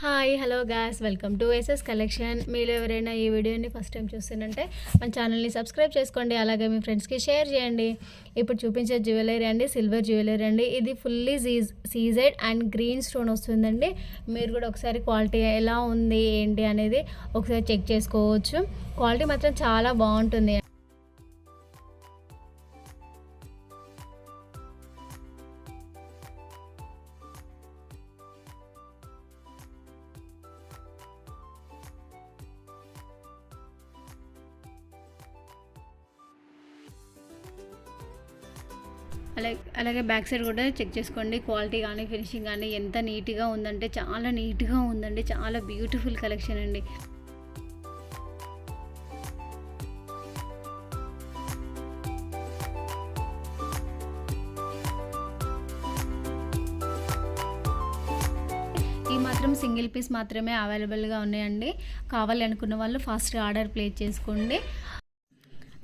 Hi hello guys, welcome to SS collection. మీరు ఎవరైనా ఈ వీడియోని ఫస్ట్ టైం చూస్తుంటే మన ఛానల్ని సబ్స్క్రైబ్ చేసుకోండి, అలాగే మీ ఫ్రెండ్స్కి షేర్ చేయండి. ఇప్పుడు చూపించే జ్యువెలరీ అండి సిల్వర్ జ్యువెలరీ అండి. ఇది fully CZ and green stone వస్తుందండి. మీరు కూడా ఒకసారి క్వాలిటీ ఎలా ఉంది ఏంటి అనేది ఒకసారి చెక్ చేసుకోవచ్చు. క్వాలిటీ మాత్రం చాలా బాగుంటుంది. అలాగే బ్యాక్ సైడ్ కూడా చెక్ చేసుకోండి. క్వాలిటీ కానీ ఫినిషింగ్ కానీ ఎంత నీట్గా ఉందంటే చాలా నీట్గా ఉందండి. చాలా బ్యూటిఫుల్ కలెక్షన్ అండి. ఈ మాత్రం సింగిల్ పీస్ మాత్రమే అవైలబుల్గా ఉన్నాయండి. కావాలి అనుకున్న వాళ్ళు ఫాస్ట్గా ఆర్డర్ ప్లేస్ చేసుకోండి.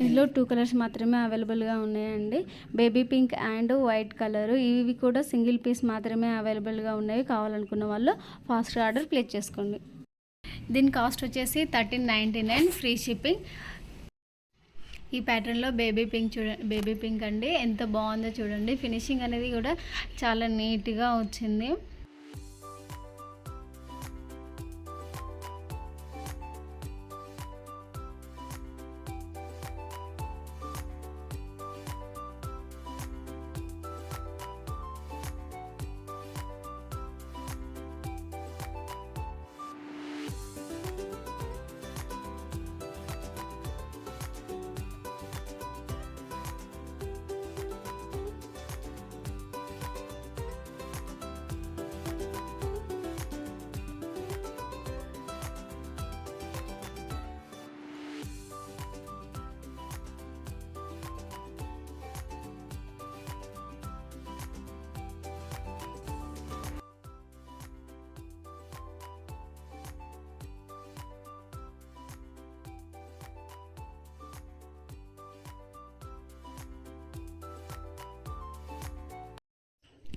ఇందులో 2 కలర్స్ మాత్రమే అవైలబుల్గా ఉన్నాయండి, baby pink and white colour. ఇవి కూడా సింగిల్ పీస్ మాత్రమే అవైలబుల్గా ఉన్నాయి. కావాలనుకున్న వాళ్ళు ఫాస్ట్ ఆర్డర్ ప్లేస్ చేసుకోండి. దీని కాస్ట్ వచ్చేసి 1399 ఫ్రీ షిప్పింగ్. ఈ ప్యాటర్న్లో బేబీ పింక్ అండి, ఎంత బాగుందో చూడండి. ఫినిషింగ్ అనేది కూడా చాలా నీట్గా వచ్చింది.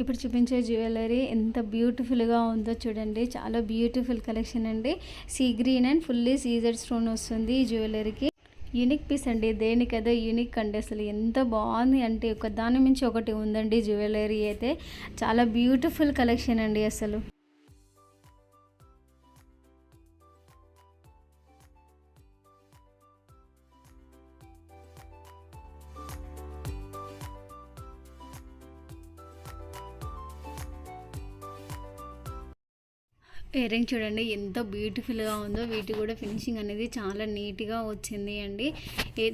ఇప్పుడు చూపించే జ్యువెలరీ ఎంత బ్యూటిఫుల్గా ఉందో చూడండి. చాలా బ్యూటిఫుల్ కలెక్షన్ అండి. Sea green and fully CZ stone వస్తుంది ఈ జ్యువెలరీకి. యూనిక్ పీస్ అండి, దేనికదో యూనిక్ అండి. అసలు ఎంత బాగుంది అంటే ఒక దాని మించి ఒకటి ఉందండి. జ్యువెలరీ అయితే చాలా బ్యూటిఫుల్ కలెక్షన్ అండి అసలు. ఇయర్ రింగ్ చూడండి ఎంత బ్యూటిఫుల్గా ఉందో. వీటి కూడా ఫినిషింగ్ అనేది చాలా నీట్గా వచ్చింది అండి.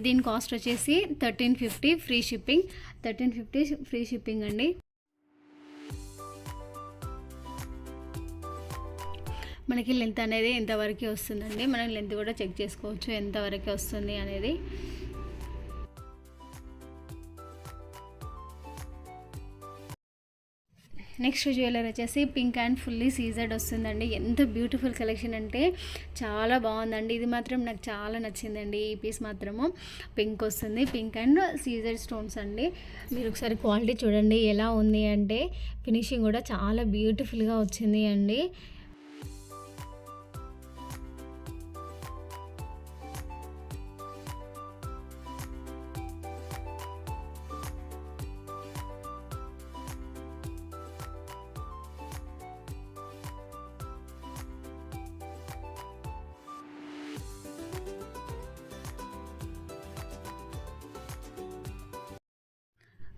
దీని కాస్ట్ వచ్చేసి 1350 ఫ్రీ షిప్పింగ్. 1350 ఫ్రీ షిప్పింగ్ అండి. మనకి లెంత్ అనేది ఎంతవరకు వస్తుందండి, మనం లెంత్ కూడా చెక్ చేసుకోవచ్చు ఎంతవరకు వస్తుంది అనేది. నెక్స్ట్ జ్యువెలరీ వచ్చేసి పింక్ అండ్ ఫుల్లీ సీజెడ్ వస్తుందండి. ఎంత బ్యూటిఫుల్ కలెక్షన్ అంటే చాలా బాగుందండి. ఇది మాత్రం నాకు చాలా నచ్చిందండి. ఈ పీస్ మాత్రము పింక్ వస్తుంది, పింక్ అండ్ సీజెడ్ స్టోన్స్ అండి. మీరు ఒకసారి క్వాలిటీ చూడండి ఎలా ఉంది అంటే ఫినిషింగ్ కూడా చాలా బ్యూటిఫుల్గా వచ్చింది అండి.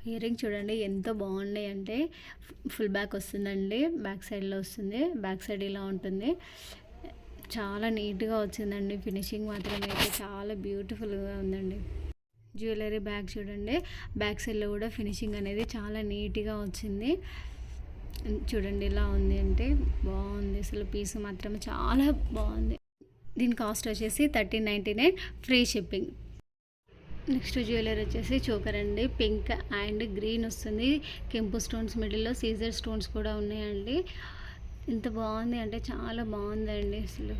ఇయర్ రింగ్ చూడండి ఎంత బాగున్నాయి అంటే ఫుల్ బ్యాక్ వస్తుందండి, బ్యాక్ సైడ్లో వస్తుంది. బ్యాక్ సైడ్ ఇలా ఉంటుంది. చాలా నీట్గా వచ్చిందండి. ఫినిషింగ్ మాత్రం అయితే చాలా బ్యూటిఫుల్గా ఉందండి. జ్యువెలరీ బ్యాగ్ చూడండి, బ్యాక్ సైడ్లో కూడా ఫినిషింగ్ అనేది చాలా నీట్గా వచ్చింది. చూడండి ఇలా ఉంది అంటే బాగుంది అసలు. పీస్ మాత్రం చాలా బాగుంది. దీని కాస్ట్ వచ్చేసి 1399 ఫ్రీ షిప్పింగ్. నెక్స్ట్ జ్యువెలరీ వచ్చేసి చోకర్ అండి, పింక్ అండ్ గ్రీన్ వస్తుంది. కెంపు స్టోన్స్ మిడిల్లో సీజర్ స్టోన్స్ కూడా ఉన్నాయండి. ఎంత బాగుంది అంటే చాలా బాగుందండి అసలు.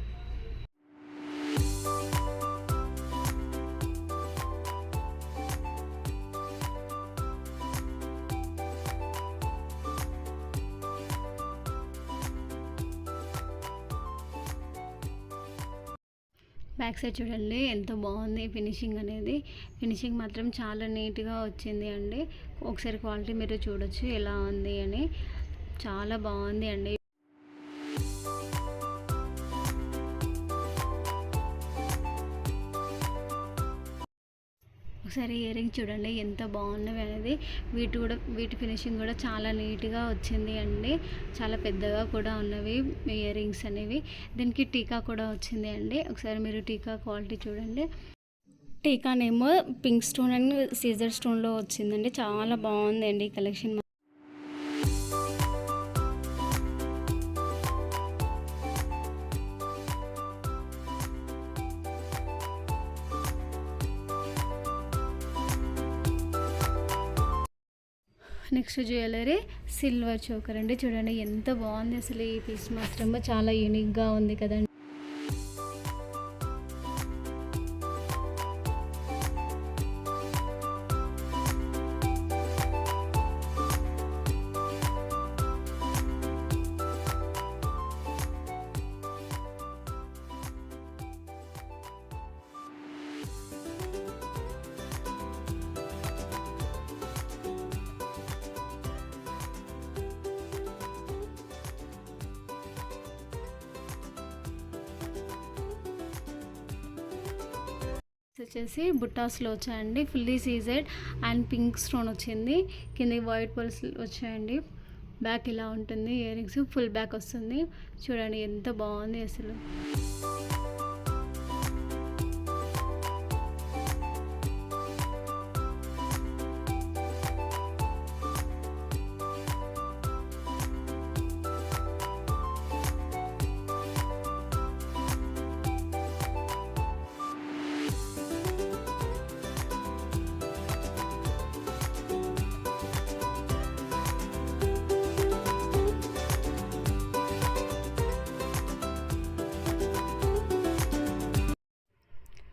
బ్యాక్ సైడ్ చూడండి ఎంత బాగుంది ఫినిషింగ్ అనేది. ఫినిషింగ్ మాత్రం చాలా నీట్గా వచ్చింది అండి. ఒకసారి క్వాలిటీ మీరు చూడొచ్చు ఎలా ఉంది అని. చాలా బాగుంది అండి. ఒకసారి ఇయర్ రింగ్ చూడండి ఎంత బాగున్నవి అనేది. వీటి ఫినిషింగ్ కూడా చాలా నీట్గా వచ్చింది అండి. చాలా పెద్దగా కూడా ఉన్నవి ఇయర్ రింగ్స్ అనేవి. దీనికి టీకా కూడా వచ్చింది అండి. ఒకసారి మీరు టీకా క్వాలిటీ చూడండి. టీకానేమో పింక్ స్టోన్ అండ్ సీజర్ స్టోన్లో వచ్చిందండి. చాలా బాగుందండి ఈ collection. Next jewellery silver choker అండి. చూడండి ఎంత బాగుంది అసలు. ఈ పీస్ మాత్రం చాలా యూనిక్గా ఉంది కదండి. వచ్చేసి బుట్టాస్లో వచ్చాయండి. Fully CZ and pink stone వచ్చింది. కింద వైట్ పర్ల్స్ వచ్చాయండి. బ్యాక్ ఇలా ఉంటుంది. ఇయర్ రింగ్స్ ఫుల్ బ్యాక్ వస్తుంది. చూడండి ఎంత బాగుంది అసలు.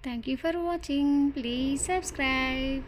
Thank you for watching. Please subscribe.